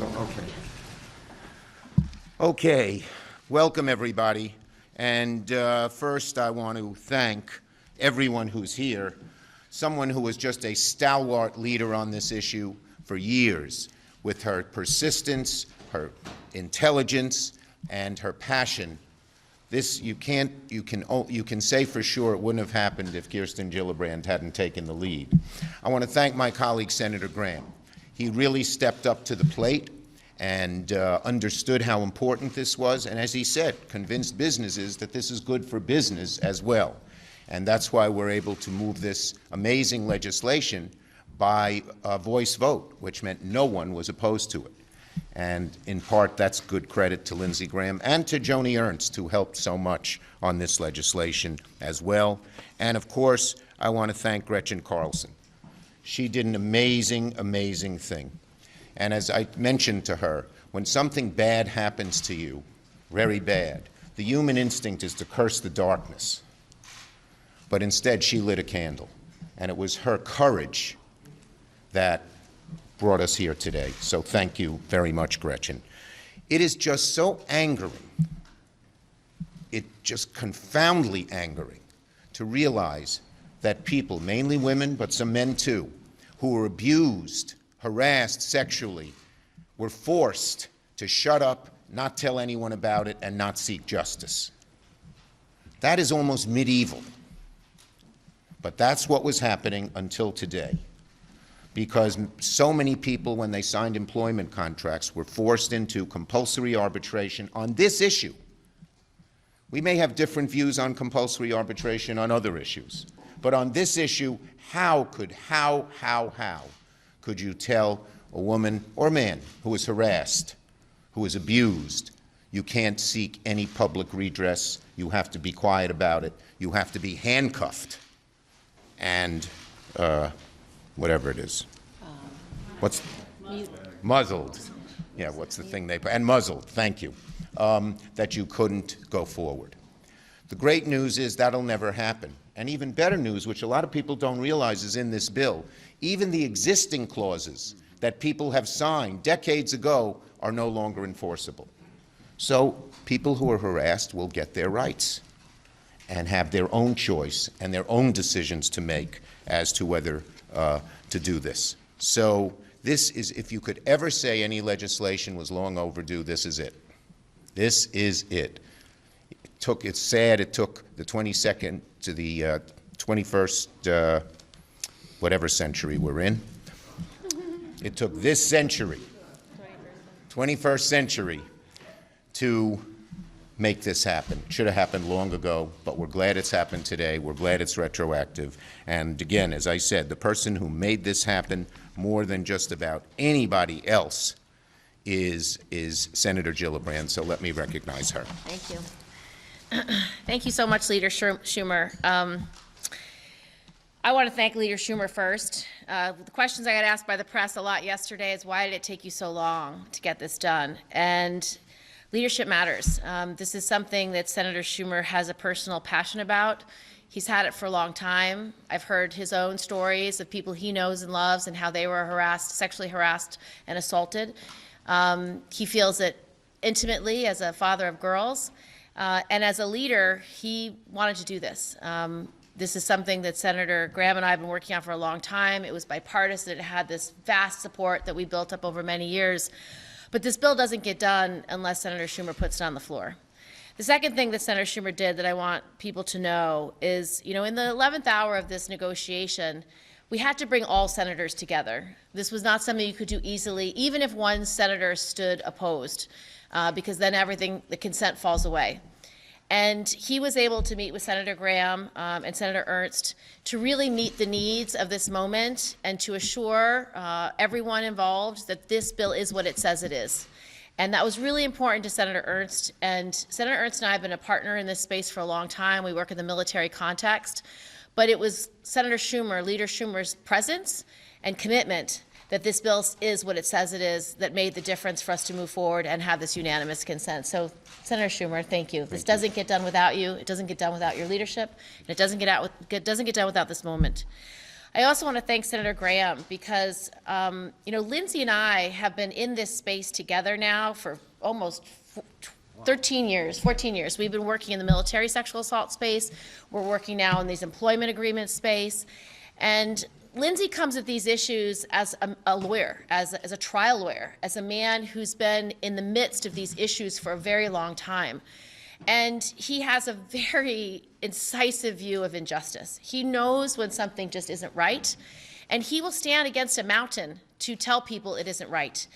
Okay. Okay. Welcome, everybody. And first, I want to thank everyone who's here, someone who was just a stalwart leader on this issue for years, with her persistence, her intelligence, and her passion. This you can say for sure it wouldn't have happened if Kirsten Gillibrand hadn't taken the lead. I want to thank my colleague Senator Graham. He really stepped up to the plate and understood how important this was, and as he said, convinced businesses that this is good for business as well. And that's why we're able to move this amazing legislation by a voice vote, which meant no one was opposed to it. And in part, that's good credit to Lindsey Graham and to Joni Ernst, who helped so much on this legislation as well. And of course, I want to thank Gretchen Carlson. She did an amazing, amazing thing. And as I mentioned to her, when something bad happens to you, very bad, the human instinct is to curse the darkness. But instead, she lit a candle. And it was her courage that brought us here today. So thank you very much, Gretchen. It is just so angering, it just confoundingly angering to realize that people, mainly women, but some men too, who were abused, harassed sexually, were forced to shut up, not tell anyone about it, and not seek justice. That is almost medieval. But that's what was happening until today, because so many people, when they signed employment contracts, were forced into compulsory arbitration on this issue. We may have different views on compulsory arbitration on other issues, but on this issue, how could you tell a woman or man who is harassed, who is abused, you can't seek any public redress, you have to be quiet about it, you have to be handcuffed, and whatever it is. What's muzzled? Yeah, what's the thing they put? And muzzled, thank you, that you couldn't go forward. The great news is that'll never happen. And even better news, which a lot of people don't realize is in this bill, even the existing clauses that people have signed decades ago are no longer enforceable. So people who are harassed will get their rights and have their own choice and their own decisions to make as to whether to do this. So this is, if you could ever say any legislation was long overdue, this is it. This is it. It's sad it took the 22nd to the 21st, whatever century we're in. It took this century, 21st century, to make this happen. It should have happened long ago, but we're glad it's happened today. We're glad it's retroactive. And again, as I said, the person who made this happen more than just about anybody else is Senator Gillibrand. So let me recognize her. Thank you. Thank you so much, Leader Schumer. I want to thank Leader Schumer first. The questions I got asked by the press a lot yesterday is, why did it take you so long to get this done? And leadership matters. This is something that Senator Schumer has a personal passion about. He's had it for a long time. I've heard his own stories of people he knows and loves and how they were harassed, sexually harassed and assaulted. He feels it intimately as a father of girls. And as a leader, he wanted to do this. This is something that Senator Graham and I have been working on for a long time. It was bipartisan. It had this vast support that we built up over many years. But this bill doesn't get done unless Senator Schumer puts it on the floor. The second thing that Senator Schumer did that I want people to know is, in the 11th hour of this negotiation, we had to bring all senators together. This was not something you could do easily, even if one senator stood opposed, because then the consent falls away. And he was able to meet with Senator Graham and Senator Ernst to really meet the needs of this moment and to assure everyone involved that this bill is what it says it is. And that was really important to Senator Ernst. And Senator Ernst and I have been a partner in this space for a long time. We work in the military context. But it was Senator Schumer, Leader Schumer's presence and commitment that this bill is what it says it is that made the difference for us to move forward and have this unanimous consent. So, Senator Schumer, thank you. This doesn't get done without you. It doesn't get done without your leadership. And it doesn't get done without this moment. I also want to thank Senator Graham because, Lindsay and I have been in this space together now for almost 13 years, 14 years. We've been working in the military sexual assault space. We're working now in these employment agreement space. And Lindsay comes at these issues as a lawyer, as a trial lawyer, as a man who's been in the midst of these issues for a very long time. And he has a very incisive view of injustice. He knows when something just isn't right, and he will stand against a mountain to tell people it isn't right.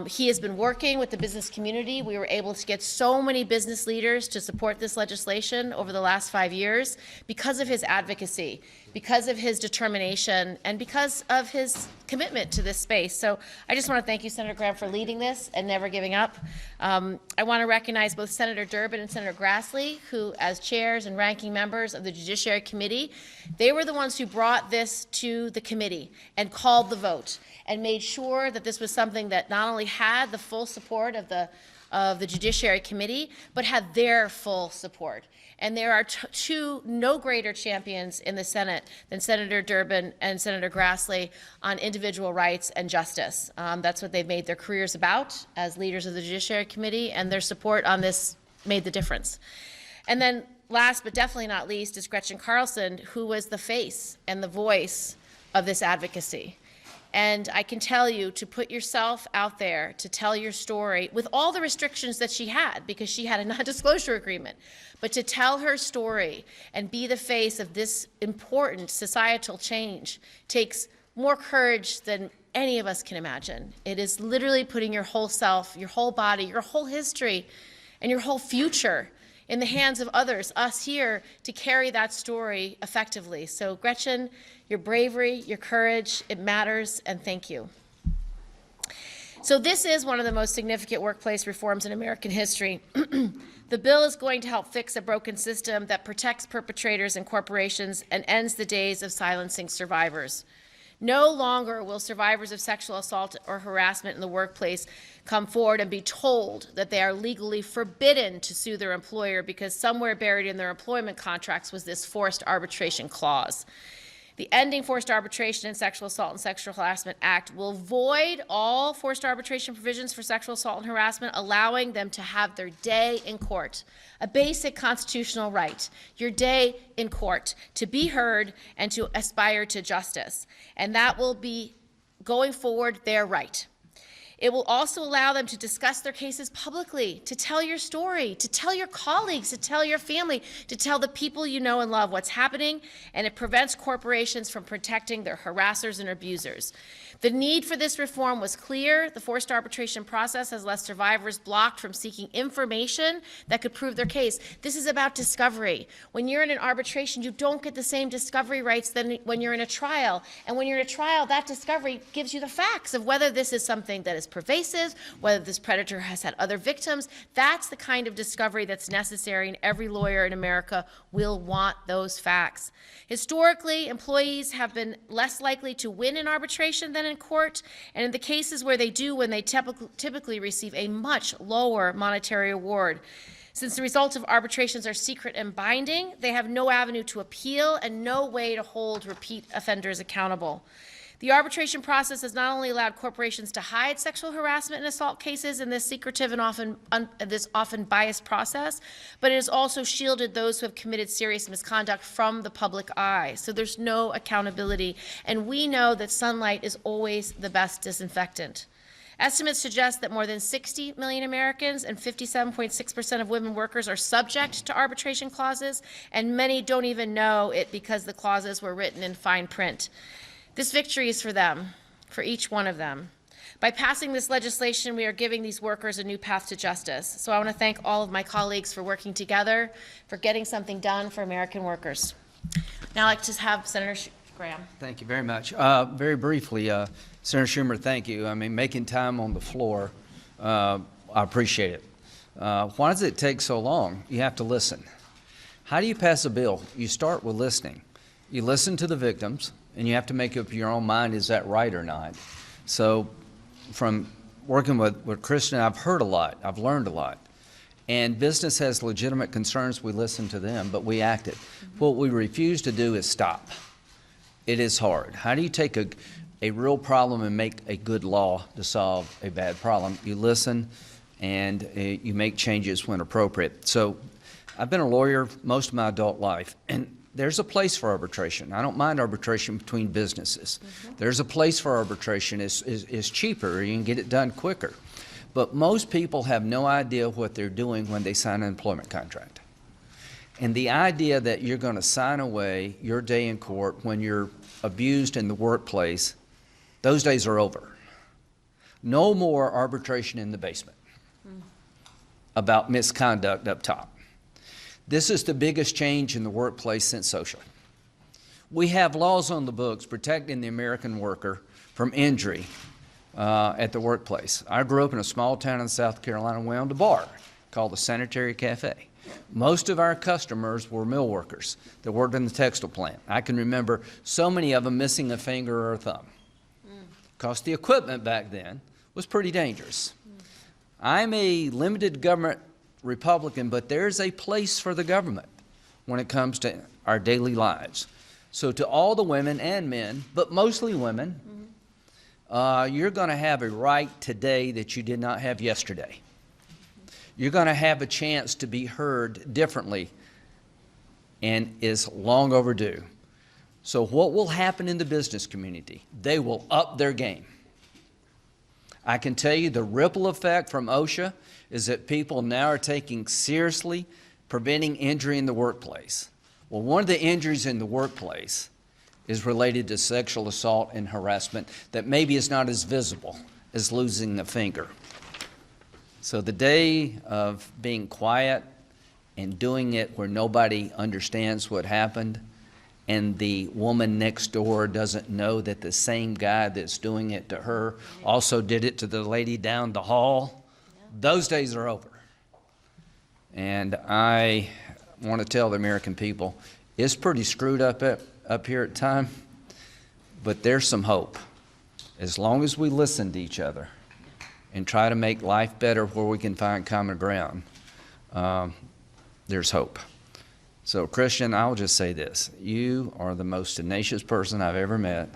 He has been working with the business community. We were able to get so many business leaders to support this legislation over the last 5 years because of his advocacy, because of his determination, and because of his commitment to this space. So I just want to thank you, Senator Graham, for leading this and never giving up. I want to recognize both Senator Durbin and Senator Grassley, who, as chairs and ranking members of the Judiciary Committee, they were the ones who brought this to the committee and called the vote and made sure that this was something that not only had the full support of the Judiciary Committee, but had their full support. And there are two no greater champions in the Senate than Senator Durbin and Senator Grassley on individual rights and justice. That's what they've made their careers about as leaders of the Judiciary Committee, and their support on this made the difference. And then last but definitely not least is Gretchen Carlson, who was the face and the voice of this advocacy. And I can tell you to put yourself out there to tell your story with all the restrictions that she had, because she had a non-disclosure agreement, but to tell her story and be the face of this important societal change takes more courage than any of us can imagine. It is literally putting your whole self, your whole body, your whole history, and your whole future in the hands of others, us here, to carry that story effectively. So Gretchen, your bravery, your courage, it matters, and thank you. So this is one of the most significant workplace reforms in American history. The bill is going to help fix a broken system that protects perpetrators and corporations and ends the days of silencing survivors. No longer will survivors of sexual assault or harassment in the workplace come forward and be told that they are legally forbidden to sue their employer because somewhere buried in their employment contracts was this forced arbitration clause. The Ending Forced Arbitration in Sexual Assault and Sexual Harassment Act will void all forced arbitration provisions for sexual assault and harassment, allowing them to have their day in court, a basic constitutional right, your day in court, to be heard and to aspire to justice. And that will be, going forward, their right. It will also allow them to discuss their cases publicly, to tell your story, to tell your colleagues, to tell your family, to tell the people you know and love what's happening, and it prevents corporations from protecting their harassers and abusers. The need for this reform was clear. The forced arbitration process has left survivors blocked from seeking information that could prove their case. This is about discovery. When you're in an arbitration, you don't get the same discovery rights than when you're in a trial. And when you're in a trial, that discovery gives you the facts of whether this is something that is pervasive, whether this predator has had other victims. That's the kind of discovery that's necessary, and every lawyer in America will want those facts. Historically, employees have been less likely to win in arbitration than in court, and in the cases where they do win, they typically receive a much lower monetary award. Since the results of arbitrations are secret and binding, they have no avenue to appeal and no way to hold repeat offenders accountable. The arbitration process has not only allowed corporations to hide sexual harassment and assault cases in this secretive and often biased process, but it has also shielded those who have committed serious misconduct from the public eye. So there's no accountability, and we know that sunlight is always the best disinfectant. Estimates suggest that more than 60 million Americans and 57.6% of women workers are subject to arbitration clauses, and many don't even know it because the clauses were written in fine print. This victory is for them, for each one of them. By passing this legislation, we are giving these workers a new path to justice. So I want to thank all of my colleagues for working together, for getting something done for American workers. Now I'd like to have Senator Graham. Thank you very much. Very briefly, Senator Schumer, thank you. I mean, making time on the floor, I appreciate it. Why does it take so long? You have to listen. How do you pass a bill? You start with listening. You listen to the victims, and you have to make up your own mind, is that right or not? So from working with Kristen, I've heard a lot. I've learned a lot. And business has legitimate concerns. We listen to them, but we acted. What we refuse to do is stop. it is hard. How do you take a real problem and make a good law to solve a bad problem? You listen and you make changes when appropriate. So I've been a lawyer most of my adult life, and there's a place for arbitration. I don't mind arbitration between businesses. There's a place for arbitration. It's cheaper. You can get it done quicker. But most people have no idea what they're doing when they sign an employment contract. And the idea that you're going to sign away your day in court when you're abused in the workplace, those days are over. No more arbitration in the basement about misconduct up top. This is the biggest change in the workplace since social. We have laws on the books protecting the American worker from injury at the workplace. I grew up in a small town in South Carolina. We owned a bar called the Sanitary Cafe. Most of our customers were mill workers that worked in the textile plant. I can remember so many of them missing a finger or a thumb because the equipment back then was pretty dangerous. I'm a limited government Republican, but there's a place for the government when it comes to our daily lives. So to all the women and men, but mostly women, you're going to have a right today that you did not have yesterday. You're going to have a chance to be heard differently, and is long overdue. So what will happen in the business community? They will up their game. I can tell you the ripple effect from OSHA is that people now are taking seriously preventing injury in the workplace. Well, one of the injuries in the workplace is related to sexual assault and harassment that maybe is not as visible as losing a finger. So the day of being quiet and doing it where nobody understands what happened and the woman next door doesn't know that the same guy that's doing it to her also did it to the lady down the hall, those days are over. And I want to tell the American people, it's pretty screwed up here at time, but there's some hope. As long as we listen to each other and try to make life better where we can find common ground, there's hope. So, Christian, I'll just say this. You are the most tenacious person I've ever met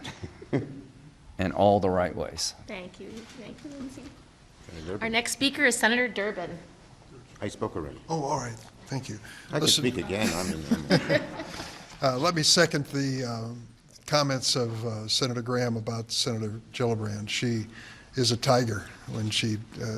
in all the right ways. Thank you. Thank you, Lindsay. Our next speaker is Senator Durbin. I spoke already. Oh, all right. Thank you. I can speak again. Let me second the comments of Senator Graham about Senator Gillibrand. She is a tiger when she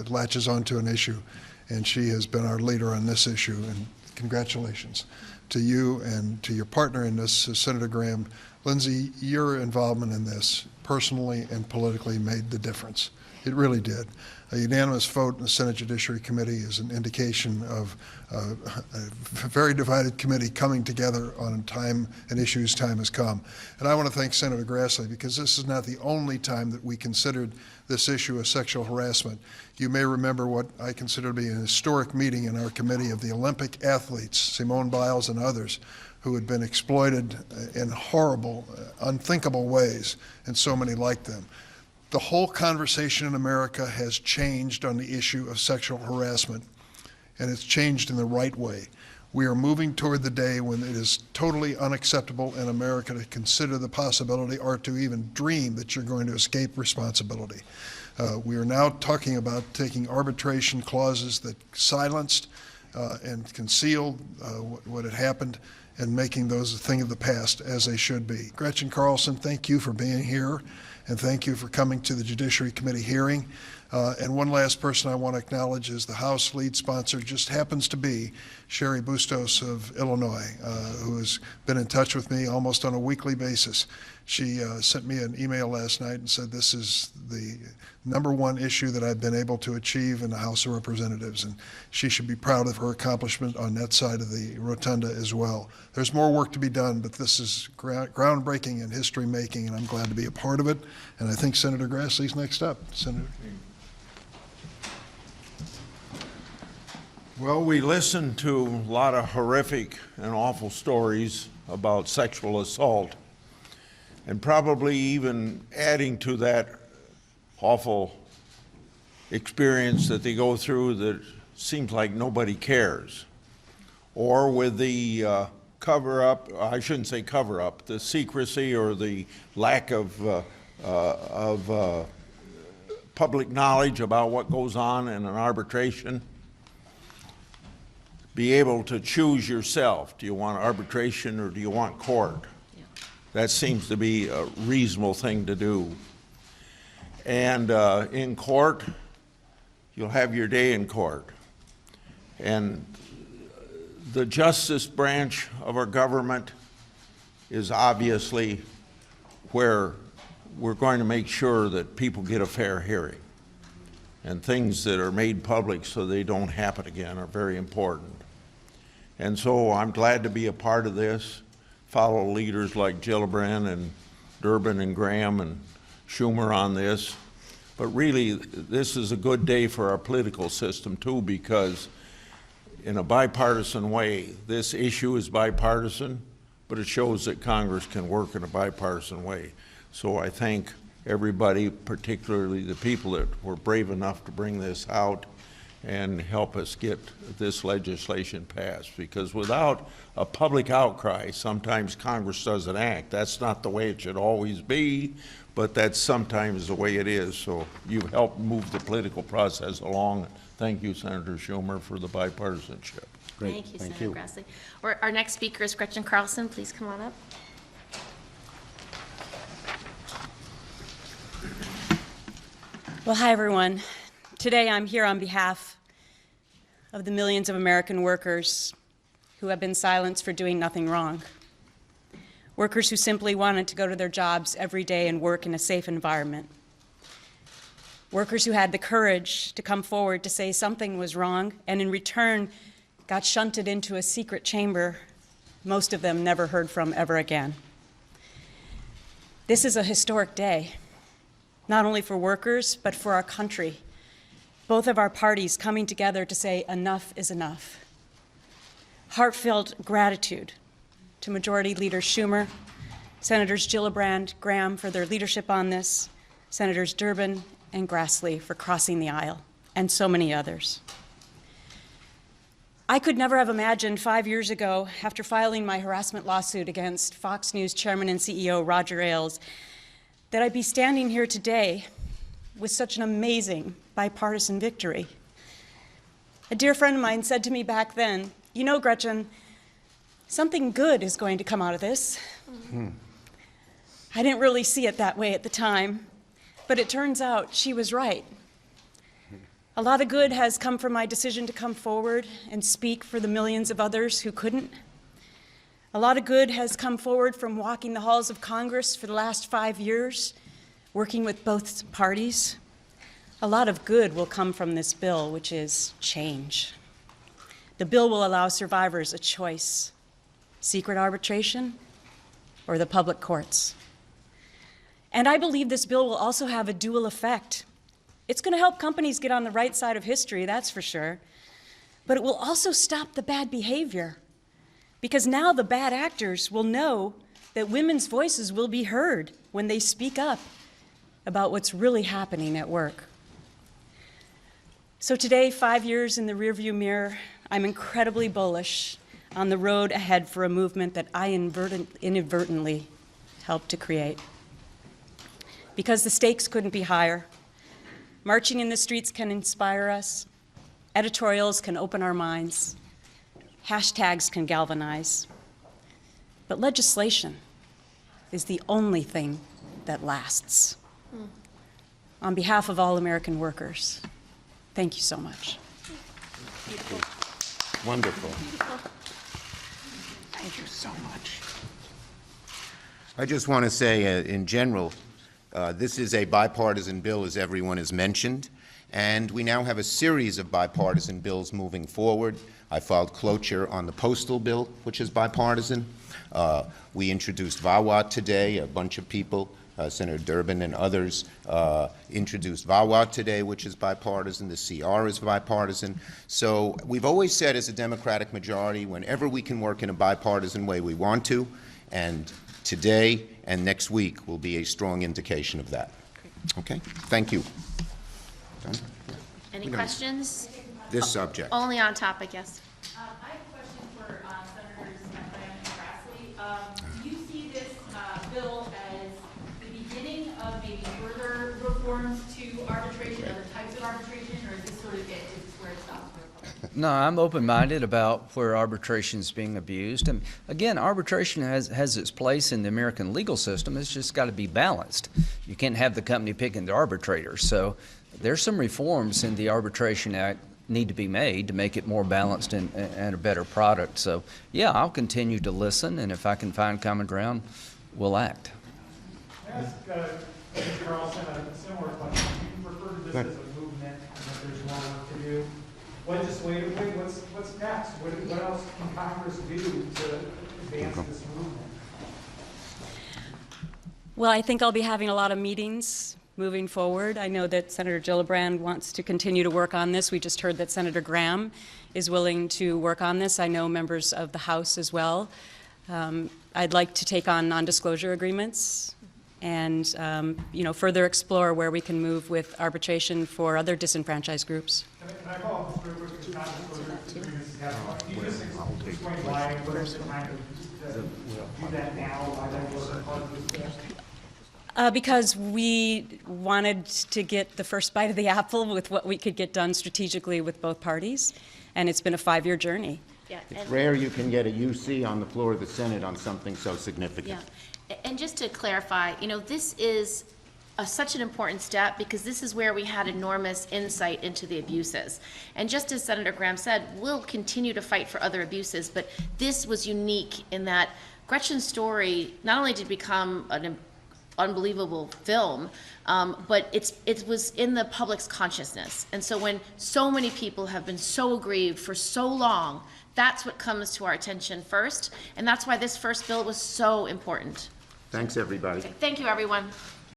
latches onto an issue, and she has been our leader on this issue. And congratulations to you and to your partner in this, Senator Graham. Lindsay, your involvement in this personally and politically made the difference. It really did. A unanimous vote in the Senate Judiciary Committee is an indication of a very divided committee coming together on time and issues time has come. And I want to thank Senator Grassley, because this is not the only time that we considered this issue of sexual harassment. You may remember what I consider to be an historic meeting in our committee of the Olympic athletes, Simone Biles and others, who had been exploited in horrible, unthinkable ways, and so many like them. The whole conversation in America has changed on the issue of sexual harassment, and it's changed in the right way. We are moving toward the day when it is totally unacceptable in America to consider the possibility or to even dream that you're going to escape responsibility. We are now talking about taking arbitration clauses that silenced and concealed what had happened and making those a thing of the past, as they should be. Gretchen Carlson, thank you for being here, and thank you for coming to the Judiciary Committee hearing. And one last person I want to acknowledge is the House lead sponsor, just happens to be Sherry Bustos of Illinois, who has been in touch with me almost on a weekly basis. She sent me an email last night and said this is the #1 issue that I've been able to achieve in the House of Representatives, and she should be proud of her accomplishment on that side of the rotunda as well. There's more work to be done, but this is groundbreaking and history-making, and I'm glad to be a part of it. And I think Senator Grassley's next up. Senator. Well, we listened to a lot of horrific and awful stories about sexual assault, and probably even adding to that awful experience that they go through that seems like nobody cares, or with the cover-up, I shouldn't say cover-up, the secrecy or the lack of public knowledge about what goes on in an arbitration. Be able to choose yourself. Do you want arbitration or do you want court? Yeah. That seems to be a reasonable thing to do. And in court, you'll have your day in court. And the justice branch of our government is obviously where we're going to make sure that people get a fair hearing. And things that are made public so they don't happen again are very important. And so I'm glad to be a part of this, follow leaders like Gillibrand and Durbin and Graham and Schumer on this. But really, this is a good day for our political system too, because in a bipartisan way, this issue is bipartisan, but it shows that Congress can work in a bipartisan way. So I thank everybody, particularly the people that were brave enough to bring this out and help us get this legislation passed. Because without a public outcry, sometimes Congress doesn't act. That's not the way it should always be, but that's sometimes the way it is. So you've helped move the political process along. Thank you, Senator Schumer, for the bipartisanship. Great. Thank you, Thank Senator you. Grassley. Our next speaker is Gretchen Carlson. Please come on up. Well, hi, everyone. Today I'm here on behalf of the millions of American workers who have been silenced for doing nothing wrong. Workers who simply wanted to go to their jobs every day and work in a safe environment. Workers who had the courage to come forward to say something was wrong and in return got shunted into a secret chamber most of them never heard from ever again. This is a historic day, not only for workers, but for our country. Both of our parties coming together to say enough is enough. Heartfelt gratitude to Majority Leader Schumer, Senators Gillibrand, Graham for their leadership on this, Senators Durbin and Grassley for crossing the aisle, and so many others. I could never have imagined 5 years ago, after filing my harassment lawsuit against Fox News Chairman and CEO Roger Ailes, that I'd be standing here today with such an amazing bipartisan victory. A dear friend of mine said to me back then, "You know, Gretchen, something good is going to come out of this." I didn't really see it that way at the time, but it turns out she was right. A lot of good has come from my decision to come forward and speak for the millions of others who couldn't. A lot of good has come forward from walking the halls of Congress for the last 5 years, working with both parties. A lot of good will come from this bill, which is change. The bill will allow survivors a choice: secret arbitration or the public courts. And I believe this bill will also have a dual effect. It's going to help companies get on the right side of history, that's for sure, but it will also stop the bad behavior, because now the bad actors will know that women's voices will be heard when they speak up about what's really happening at work. So today, 5 years in the rearview mirror, I'm incredibly bullish on the road ahead for a movement that I inadvertently helped to create. Because the stakes couldn't be higher. Marching in the streets can inspire us. Editorials can open our minds. Hashtags can galvanize. But legislation is the only thing that lasts. On behalf of all American workers, thank you so much. Wonderful. Thank you so much. I just want to say, in general, this is a bipartisan bill, as everyone has mentioned, and we now have a series of bipartisan bills moving forward. I filed cloture on the postal bill, which is bipartisan. We introduced VAWA today. A bunch of people, Senator Durbin and others, introduced VAWA today, which is bipartisan. The CR is bipartisan. So we've always said, as a Democratic majority, whenever we can work in a bipartisan way, we want to, and today and next week will be a strong indication of that. Okay? Thank you. Done? Any questions? This subject. Only on topic, yes. I have a question for Senators Graham and arbitration, or is this sort of it, it's where it stops? No, I'm open-minded about where arbitration is being abused. And again, arbitration has its place in the American legal system. It's just got to be balanced. You can't have the company picking the arbitrators. So there's some reforms in the Arbitration Act need to be made to make it more balanced and a better product. So yeah, I'll continue to listen, and if I can find common ground, we'll act. Can I ask Mr. Carlson a similar question? You referred to this as a movement, and that there's more work to do. Legislatively, what's next? What else can Congress do to advance this movement? Well, I think I'll be having a lot of meetings moving forward. I know that Senator Gillibrand wants to continue to work on this. We just heard that Senator Graham is willing to work on this. I know members of the House as well. I'd like to take on non-disclosure agreements and further explore where we can move with arbitration for other disenfranchised groups. Can I follow up real quick? Can you just explain why, what is the time to do that now? Why that wasn't part of this? Because we wanted to get the first bite of the apple with what we could get done strategically with both parties, and it's been a 5-year journey. Yeah, It's rare you can get a UC on the floor of the Senate on something so significant. yeah. And just to clarify, this is such an important step because this is where we had enormous insight into the abuses. And just as Senator Graham said, we'll continue to fight for other abuses, but this was unique in that Gretchen's story not only did become an unbelievable film, but it was in the public's consciousness. And so when so many people have been so aggrieved for so long, that's what comes to our attention first. And that's why this first bill was so important. Thanks, everybody. Okay, thank you, everyone.